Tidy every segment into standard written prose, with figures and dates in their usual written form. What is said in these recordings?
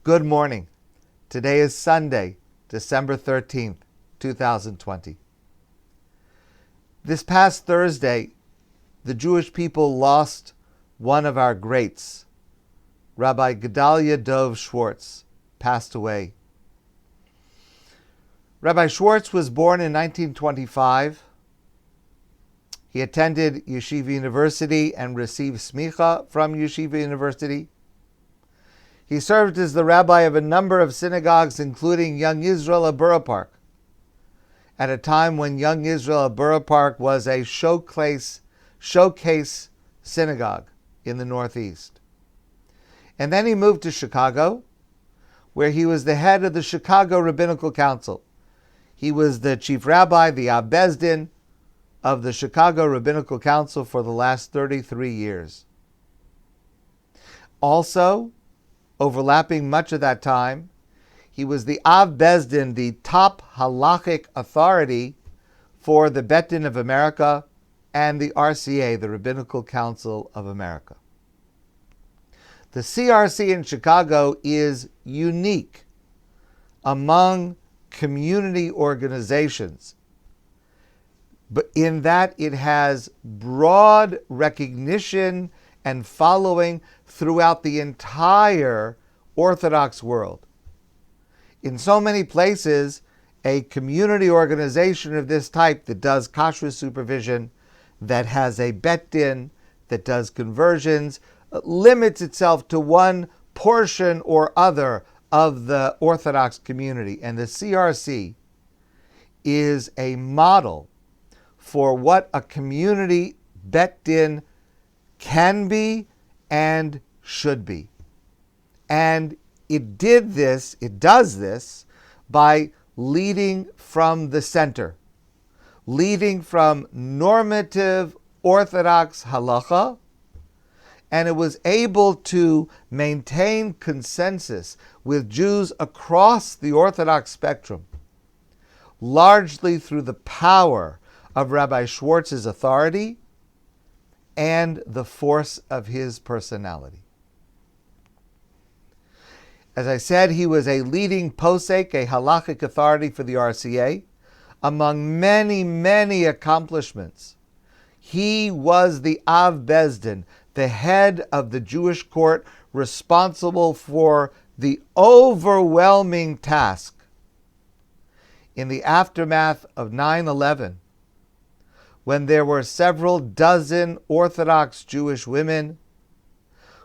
Good morning. Today is Sunday, December 13th, 2020. This past Thursday, the Jewish people lost one of our greats. Rabbi Gedalia Schwartz passed away. Rabbi Schwartz was born in 1925. He attended Yeshiva University and received smicha from Yeshiva University. He served as the rabbi of a number of synagogues, including Young Israel of Borough Park, at a time when Young Israel of Borough Park was a showcase synagogue in the Northeast. And then he moved to Chicago, where he was the head of the Chicago Rabbinical Council. He was the chief rabbi, the Av Beis Din of the Chicago Rabbinical Council for the last 33 years. Also, overlapping much of that time, he was the Av Beis Din, the top halachic authority for the Bet Din of America and the RCA, the Rabbinical Council of America. The CRC in Chicago is unique among community organizations, but in that it has broad recognition and following throughout the entire Orthodox world. In so many places, a community organization of this type that does kashrus supervision, that has a bet din, that does conversions, limits itself to one portion or other of the Orthodox community. And the CRC is a model for what a community bet din can be and should be. And it does this by leading from the center, leading from normative Orthodox halacha, and it was able to maintain consensus with Jews across the Orthodox spectrum, largely through the power of Rabbi Schwartz's authority and the force of his personality. As I said, he was a leading posek, a halachic authority for the RCA. Among many, many accomplishments, he was the Av Beis Din, the head of the Jewish court responsible for the overwhelming task in the aftermath of 9/11, when there were several dozen Orthodox Jewish women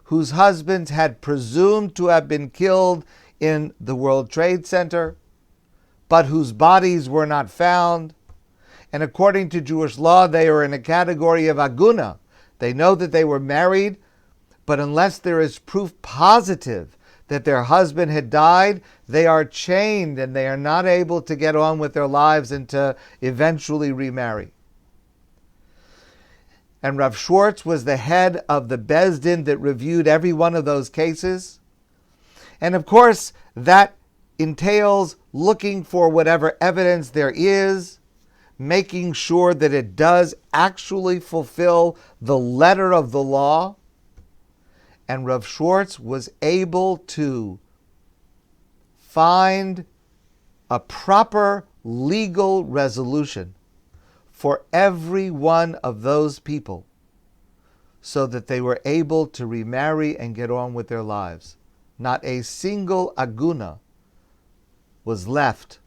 whose husbands had presumed to have been killed in the World Trade Center, but whose bodies were not found. And according to Jewish law, they are in a category of aguna. They know that they were married, but unless there is proof positive that their husband had died, they are chained and they are not able to get on with their lives and to eventually remarry. And Rav Schwartz was the head of the Beis Din that reviewed every one of those cases. And of course, that entails looking for whatever evidence there is, making sure that it does actually fulfill the letter of the law. And Rav Schwartz was able to find a proper legal resolution for every one of those people so that they were able to remarry and get on with their lives. Not a single aguna was left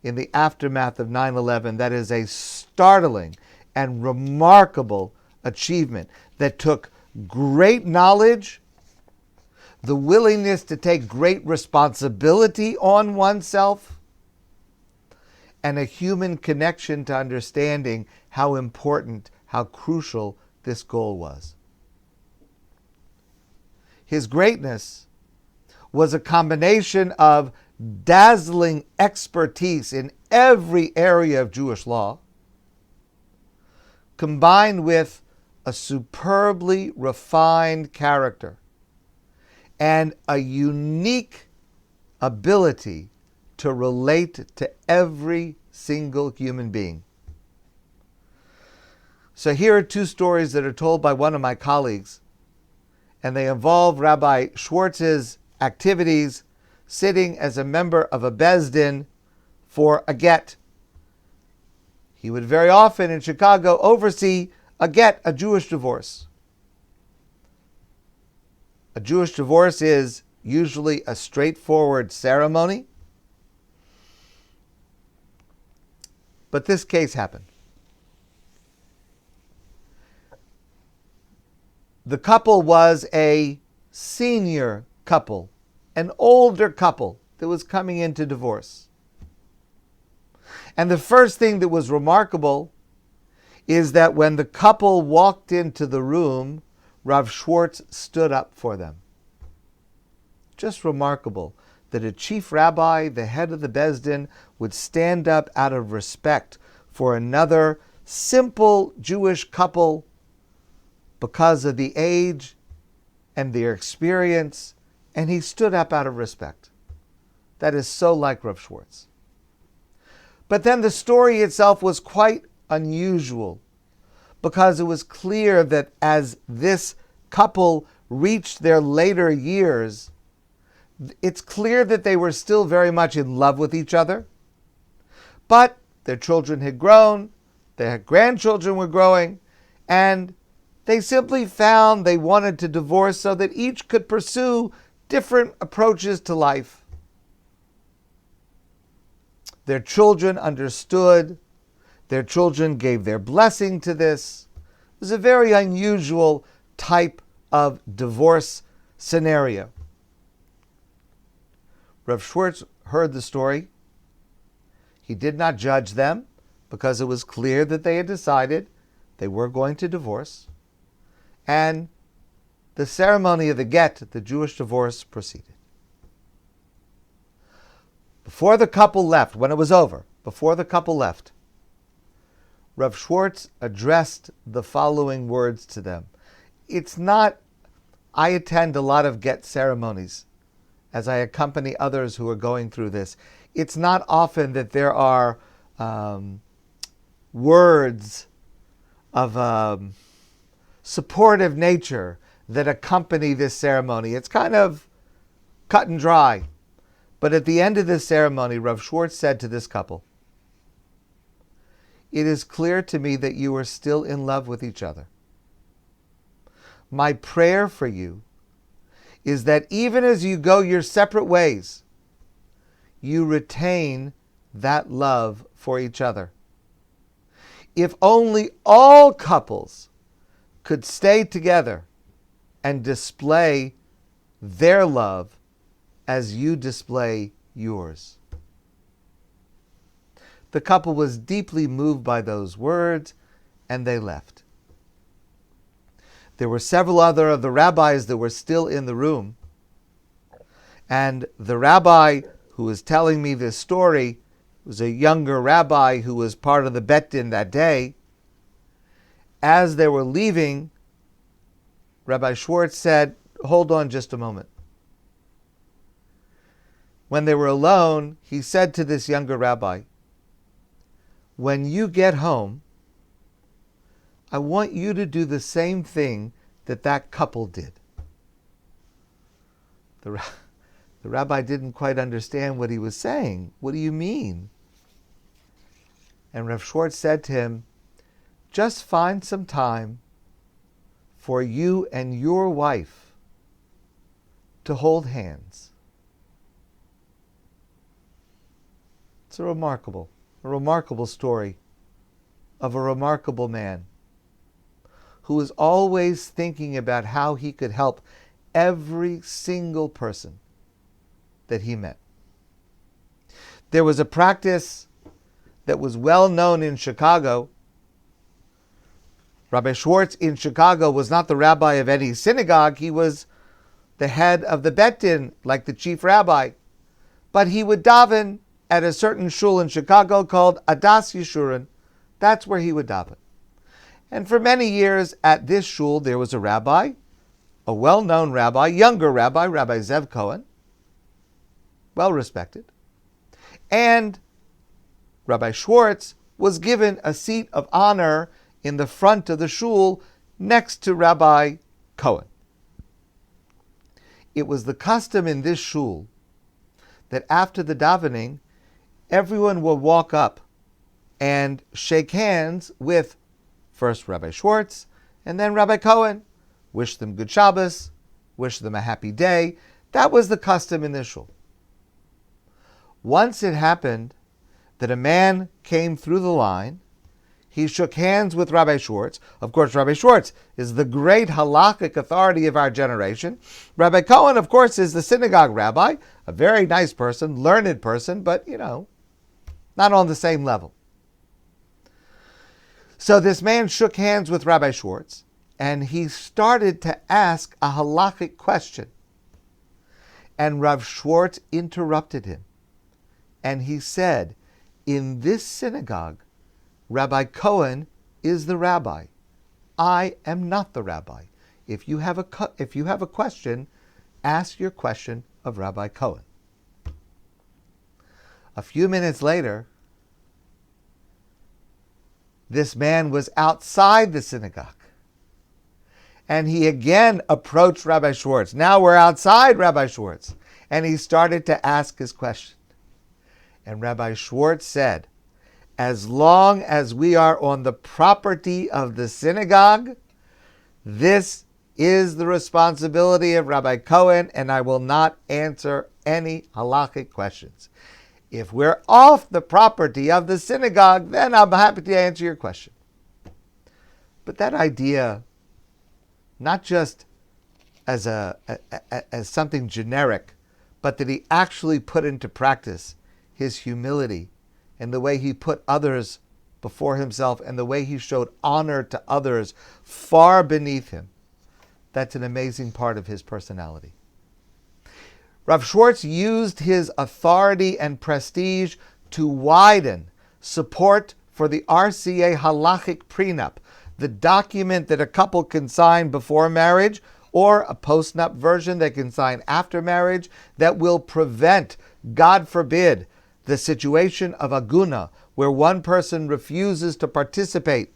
in the aftermath of 9/11. That is a startling and remarkable achievement that took great knowledge, the willingness to take great responsibility on oneself, and a human connection to understanding how important, how crucial this goal was. His greatness was a combination of dazzling expertise in every area of Jewish law, combined with a superbly refined character and a unique ability to relate to every single human being. So here are two stories that are told by one of my colleagues, and they involve Rabbi Schwartz's activities sitting as a member of a Bezdin for a get. He would very often in Chicago oversee a get, a Jewish divorce. A Jewish divorce is usually a straightforward ceremony, but this case happened. The couple was a senior couple, an older couple that was coming into divorce. And the first thing that was remarkable is that when the couple walked into the room, Rav Schwartz stood up for them. Just remarkable that a chief rabbi, the head of the Bezdin, would stand up out of respect for another simple Jewish couple because of the age and their experience, and he stood up out of respect. That is so like Rav Schwartz. But then the story itself was quite unusual because it was clear that as this couple reached their later years, it's clear that they were still very much in love with each other, but their children had grown, their grandchildren were growing, and they simply found they wanted to divorce so that each could pursue different approaches to life. Their children understood. Their children gave their blessing to this. It was a very unusual type of divorce scenario. Rav Schwartz heard the story. He did not judge them because it was clear that they had decided they were going to divorce. And the ceremony of the get, the Jewish divorce, proceeded. Before the couple left, when it was over, before the couple left, Rav Schwartz addressed the following words to them. It's not, I attend a lot of get ceremonies as I accompany others who are going through this. It's not often that there are words of supportive nature that accompany this ceremony. It's kind of cut and dry. But at the end of this ceremony, Rav Schwartz said to this couple, "It is clear to me that you are still in love with each other. My prayer for you is that even as you go your separate ways, you retain that love for each other. If only all couples could stay together and display their love as you display yours." The couple was deeply moved by those words, and they left. There were several other of the rabbis that were still in the room, and the rabbi who was telling me this story was a younger rabbi who was part of the Bet Din that day. As they were leaving, Rabbi Schwartz said, "Hold on just a moment." When they were alone, he said to this younger rabbi, "When you get home, I want you to do the same thing that couple did." The rabbi didn't quite understand what he was saying. "What do you mean?" And Rav Schwartz said to him, "Just find some time for you and your wife to hold hands." It's a remarkable story of a remarkable man who was always thinking about how he could help every single person that he met. There was a practice that was well known in Chicago. Rabbi Schwartz in Chicago was not the rabbi of any synagogue. He was the head of the Bet Din, like the chief rabbi. But he would daven at a certain shul in Chicago called Adas Yeshurun. That's where he would daven. And for many years at this shul, there was a rabbi, a well-known rabbi, younger rabbi, Rabbi Zev Cohen, well-respected. And Rabbi Schwartz was given a seat of honor in the front of the shul next to Rabbi Cohen. It was the custom in this shul that after the davening, everyone will walk up and shake hands with first Rabbi Schwartz and then Rabbi Cohen, wish them good Shabbos, wish them a happy day. That was the custom in the shul. Once it happened that a man came through the line, he shook hands with Rabbi Schwartz. Of course, Rabbi Schwartz is the great halakhic authority of our generation. Rabbi Cohen, of course, is the synagogue rabbi, a very nice person, learned person, but, not on the same level. So this man shook hands with Rabbi Schwartz, and he started to ask a halakhic question. And Rav Schwartz interrupted him. And he said, in this synagogue, Rabbi Cohen is the rabbi. I am not the rabbi. If you have a question, ask your question of Rabbi Cohen. A few minutes later, this man was outside the synagogue. And he again approached Rabbi Schwartz. Now we're outside Rabbi Schwartz. And he started to ask his question. And Rabbi Schwartz said, as long as we are on the property of the synagogue, this is the responsibility of Rabbi Cohen, and I will not answer any halakhic questions. If we're off the property of the synagogue, then I'm happy to answer your question. But that idea, not just as something generic, but that he actually put into practice his humility and the way he put others before himself and the way he showed honor to others far beneath him. That's an amazing part of his personality. Rav Schwartz used his authority and prestige to widen support for the RCA halachic prenup, the document that a couple can sign before marriage, or a post-nup version they can sign after marriage, that will prevent, God forbid, the situation of aguna, where one person refuses to participate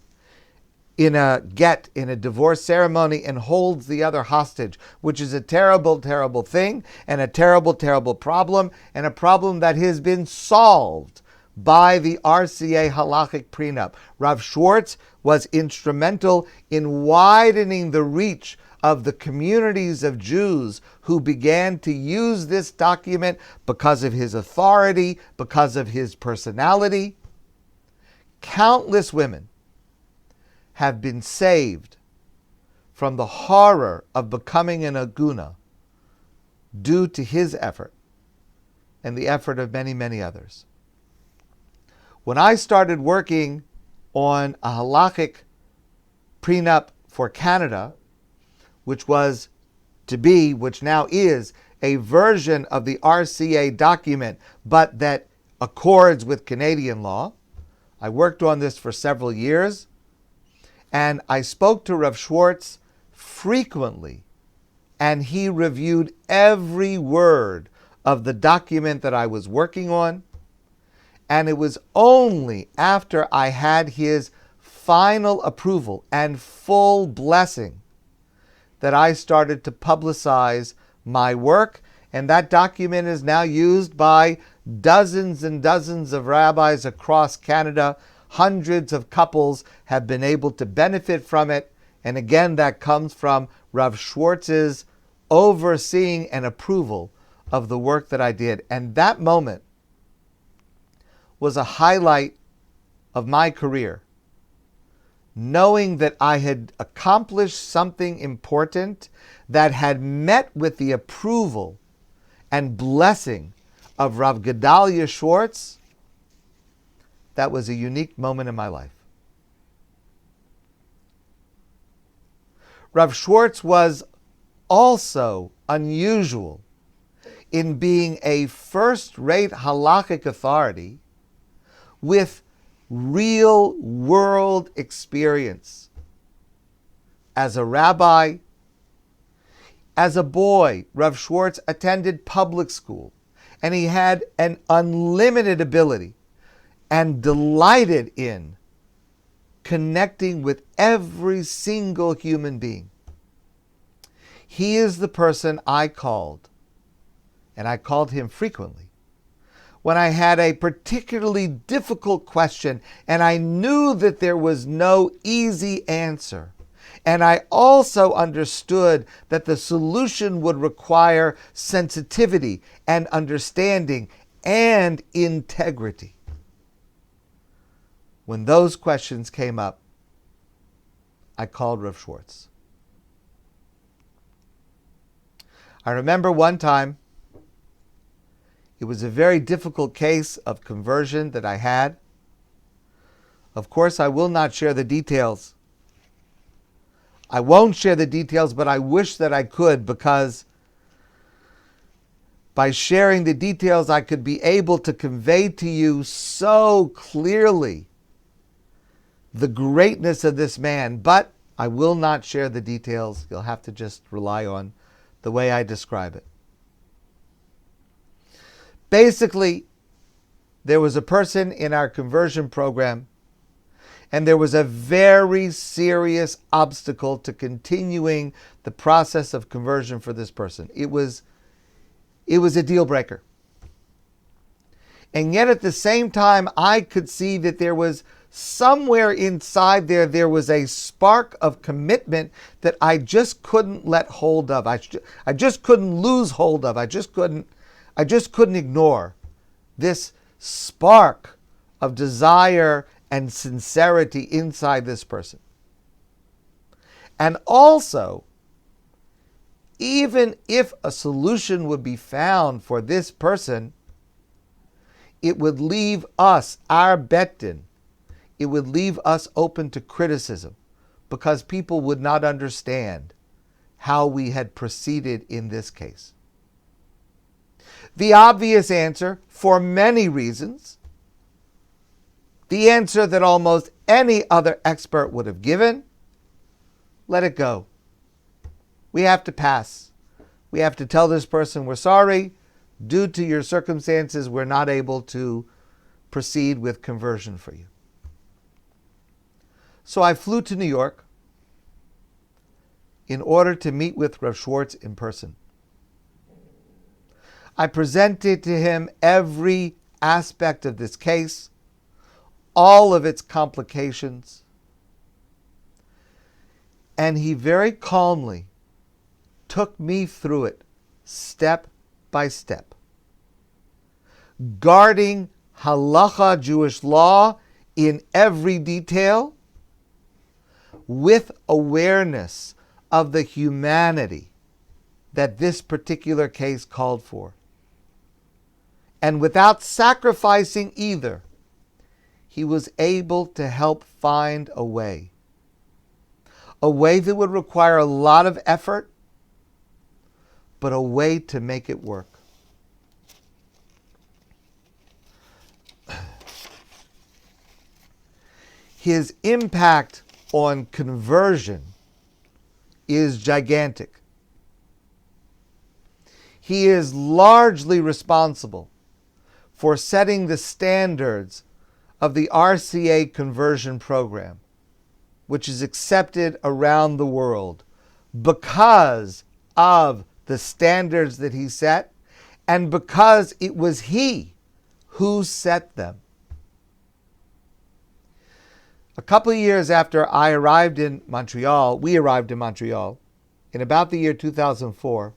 in a divorce ceremony and holds the other hostage, which is a terrible, terrible thing and a terrible, terrible problem, and a problem that has been solved by the RCA halachic prenup. Rav Schwartz was instrumental in widening the reach of the communities of Jews who began to use this document because of his authority, because of his personality. Countless women have been saved from the horror of becoming an aguna due to his effort and the effort of many, many others. When I started working on a halachic prenup for Canada, which now is a version of the RCA document, but that accords with Canadian law. I worked on this for several years, and I spoke to Rav Schwartz frequently, and he reviewed every word of the document that I was working on, and it was only after I had his final approval and full blessing that I started to publicize my work, and that document is now used by dozens and dozens of rabbis across Canada. Hundreds of couples have been able to benefit from it, and again, that comes from Rav Schwartz's overseeing and approval of the work that I did. And that moment was a highlight of my career, knowing that I had accomplished something important that had met with the approval and blessing of Rav Gedalia Schwartz. That was a unique moment in my life. Rav Schwartz was also unusual in being a first-rate halachic authority with real world experience. As a rabbi, as a boy, Rav Schwartz attended public school, and he had an unlimited ability and delighted in connecting with every single human being. He is the person I called, and I called him frequently, when I had a particularly difficult question and I knew that there was no easy answer. And I also understood that the solution would require sensitivity and understanding and integrity. When those questions came up, I called Rav Schwartz. I remember one time, it was a very difficult case of conversion that I had. Of course, I will not share the details. I won't share the details, but I wish that I could, because by sharing the details, I could be able to convey to you so clearly the greatness of this man. But I will not share the details. You'll have to just rely on the way I describe it. Basically, there was a person in our conversion program, and there was a very serious obstacle to continuing the process of conversion for this person. It was a deal breaker. And yet at the same time, I could see that there was somewhere inside there was a spark of commitment that I just couldn't let hold of. I just couldn't lose hold of. I just couldn't ignore this spark of desire and sincerity inside this person. And also, even if a solution would be found for this person, it would leave us, our bet din, it would leave us open to criticism, because people would not understand how we had proceeded in this case. The obvious answer, for many reasons, the answer that almost any other expert would have given: let it go. We have to pass. We have to tell this person we're sorry. Due to your circumstances, we're not able to proceed with conversion for you. So I flew to New York in order to meet with Rav Schwartz in person. I presented to him every aspect of this case, all of its complications, and he very calmly took me through it step by step, guarding halacha, Jewish law, in every detail, with awareness of the humanity that this particular case called for. And without sacrificing either, he was able to help find a way that would require a lot of effort, but a way to make it work. His impact on conversion is gigantic. He is largely responsible for setting the standards of the RCA conversion program, which is accepted around the world because of the standards that he set, and because it was he who set them. A couple of years after we arrived in Montreal, in about the year 2004,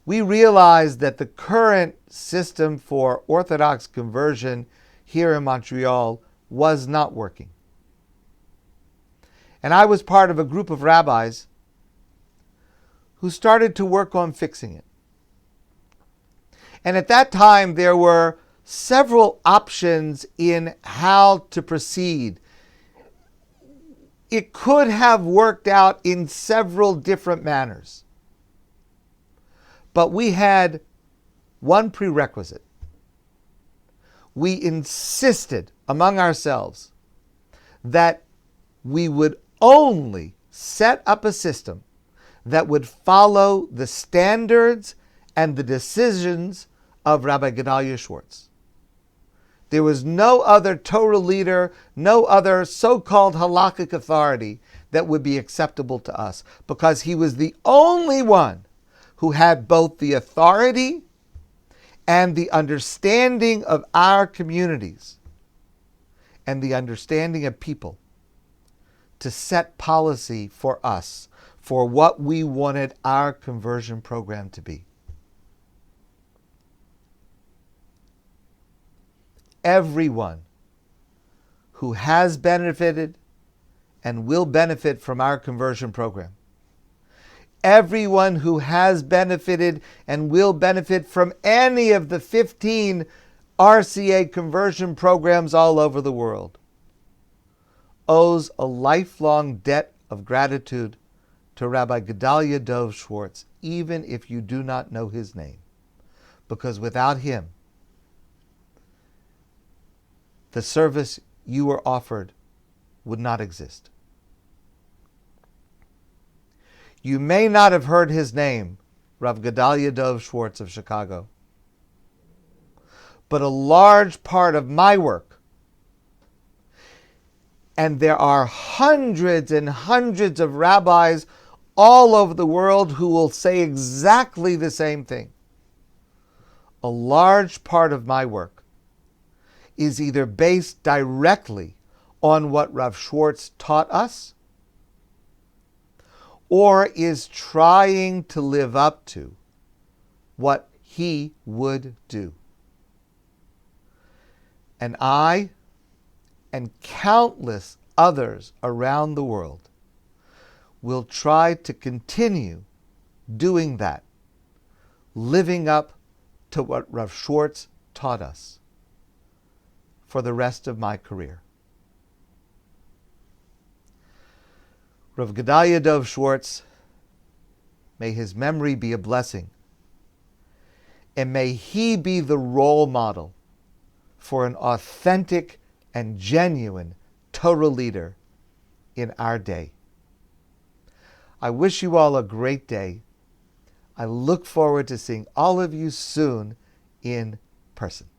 we realized that the current system for Orthodox conversion here in Montreal was not working. And I was part of a group of rabbis who started to work on fixing it. And at that time, there were several options in how to proceed. It could have worked out in several different manners. But we had one prerequisite. We insisted among ourselves that we would only set up a system that would follow the standards and the decisions of Rabbi Gedalia Schwartz. There was no other Torah leader, no other so-called halakhic authority that would be acceptable to us, because he was the only one who had both the authority and the understanding of our communities and the understanding of people to set policy for us, for what we wanted our conversion program to be. Everyone who has benefited and will benefit from our conversion program, everyone who has benefited and will benefit from any of the 15 RCA conversion programs all over the world, owes a lifelong debt of gratitude to Rabbi Gedalia Dov Schwartz, even if you do not know his name, because without him, the service you were offered would not exist. You may not have heard his name, Rav Gedalia Dov Schwartz of Chicago, but a large part of my work, and there are hundreds and hundreds of rabbis all over the world who will say exactly the same thing. A large part of my work is either based directly on what Rav Schwartz taught us, or is trying to live up to what he would do. And I and countless others around the world will try to continue doing that, living up to what Rav Schwartz taught us for the rest of my career. Rav Gedalia Dov Schwartz, may his memory be a blessing, and may he be the role model for an authentic and genuine Torah leader in our day. I wish you all a great day. I look forward to seeing all of you soon in person.